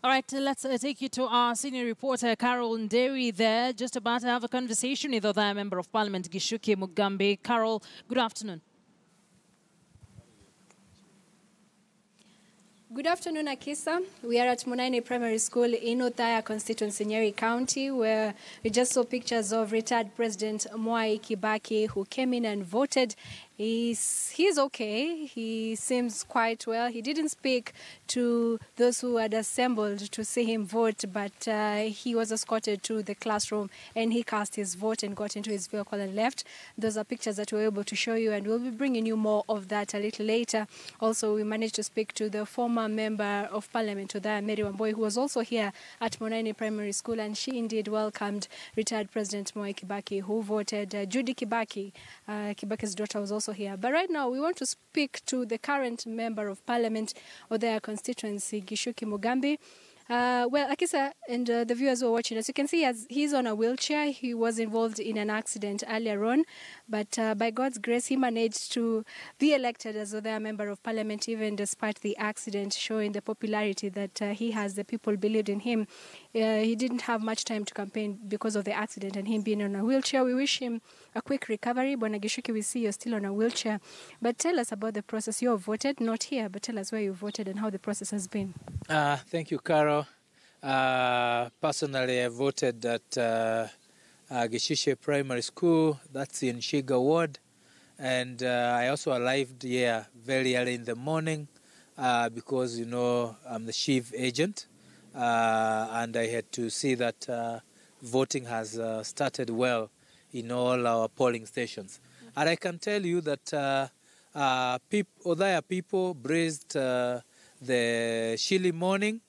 All right, let's take you to our senior reporter, Carol Nyeri there, just about to have a conversation with Othaya Member of Parliament, Gichuki Mugambi. Carol, good afternoon. Good afternoon, Akisa. We are at Munaini Primary School in Othaya constituency, Nyeri County, where we just saw pictures of retired President Mwai Kibaki, who came in and voted. He's okay. He seems quite well. He didn't speak to those who had assembled to see him vote, but he was escorted to the classroom and he cast his vote and got into his vehicle and left. Those are pictures that we were able to show you, and we'll be bringing you more of that a little later. Also, we managed to speak to the former Member of Parliament, Othaya Wamboi, who was also here at Munaini Primary School, and she indeed welcomed retired President Mwai Kibaki, who voted. Judy Kibaki, Kibaki's daughter, was also here. But right now, we want to speak to the current Member of Parliament of their constituency, Gichuki Mugambi. Well, Akisa and the viewers who are watching, as you can see, he's on a wheelchair. He was involved in an accident earlier on, but by God's grace, he managed to be elected as their Member of Parliament, even despite the accident, showing the popularity that he has. The people believed in him. He didn't have much time to campaign because of the accident and him being on a wheelchair. We wish him a quick recovery. Bwana Gichuki, we see you're still on a wheelchair. But tell us about the process. You have voted, not here, but tell us where you voted and how the process has been. Thank you, Carol. Personally, I voted at Gichuki Primary School, that's in Shiga Ward, and I also arrived here very early in the morning because, you know, I'm the chief agent, and I had to see that voting has started well in all our polling stations. And I can tell you that Othaya people braced the chilly morning.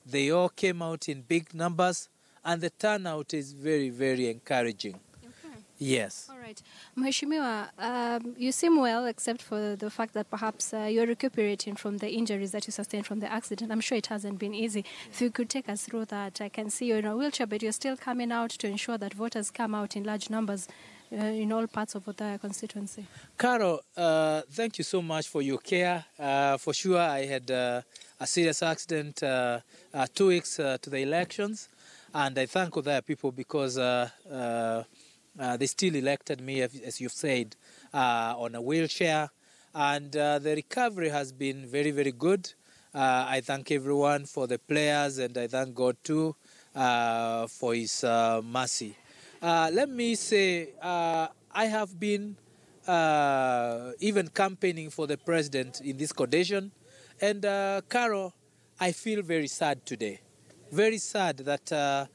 They all came out in big numbers, and the turnout is very, very encouraging. Okay. Yes. All right. Mheshimiwa, you seem well, except for the fact that perhaps you're recuperating from the injuries that you sustained from the accident. I'm sure it hasn't been easy. If you could take us through that. I can see you're in a wheelchair, but you're still coming out to ensure that voters come out in large numbers in all parts of the constituency. Carol, thank you so much for your care. For sure, I had a serious accident 2 weeks to the elections, and I thank Othaya people because they still elected me, as you've said, on a wheelchair, and the recovery has been very, very good. I thank everyone for the players, and I thank God too for his mercy. Let me say, I have been even campaigning for the president in this condition. And Carol, I feel very sad today. Very sad that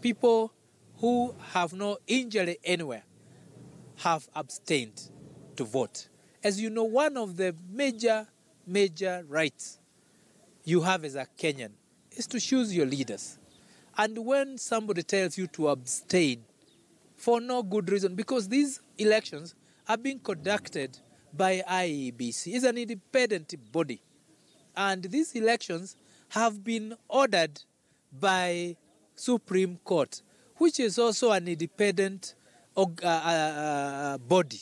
people who have no injury anywhere have abstained to vote. As you know, one of the major rights you have as a Kenyan is to choose your leaders. And when somebody tells you to abstain for no good reason, because these elections are being conducted by IEBC, it's an independent body. And these elections have been ordered by Supreme Court, which is also an independent body.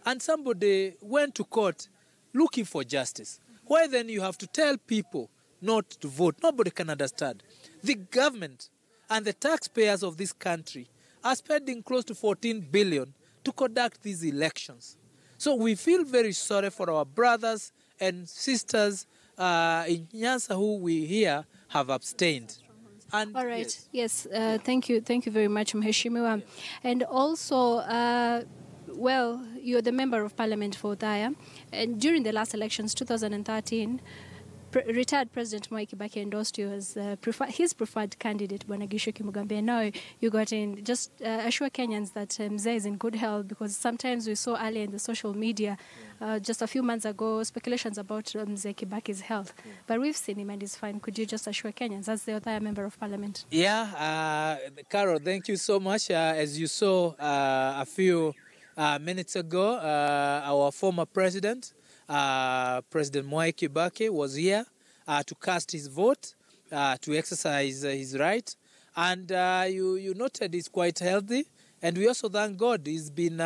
And somebody went to court looking for justice. Why then you have to tell people not to vote? Nobody can understand. The government and the taxpayers of this country are spending close to 14 billion to conduct these elections. So we feel very sorry for our brothers and sisters in Nyanza who we here have abstained. And all right. Yes. Thank you. Thank you very much, Mheshimiwa. And also, well, you're the Member of Parliament for Othaya. And during the last elections, 2013, retired President Mwai Kibaki endorsed you as his preferred candidate, Bwana Gichuki Mugambi. And now you got in. Just assure Kenyans that Mzee is in good health, because sometimes we saw earlier in the social media, just a few months ago, speculations about Mzee Kibaki's health. But we've seen him and he's fine. Could you just assure Kenyans as the Othaya Member of Parliament? Yeah, Carol, thank you so much. As you saw a few minutes ago, our former president, President Mwai Kibaki, was here to cast his vote, to exercise his right. And you noted he's quite healthy. And we also thank God he's been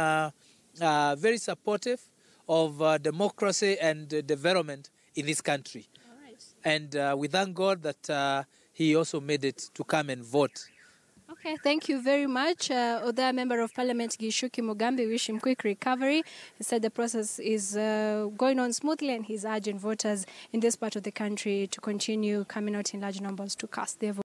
very supportive of democracy and development in this country. All right. And we thank God that he also made it to come and vote. Okay, thank you very much. Othaya Member of Parliament Gichuki Mugambi, wish him quick recovery. He said the process is going on smoothly, and he's urging voters in this part of the country to continue coming out in large numbers to cast their vote.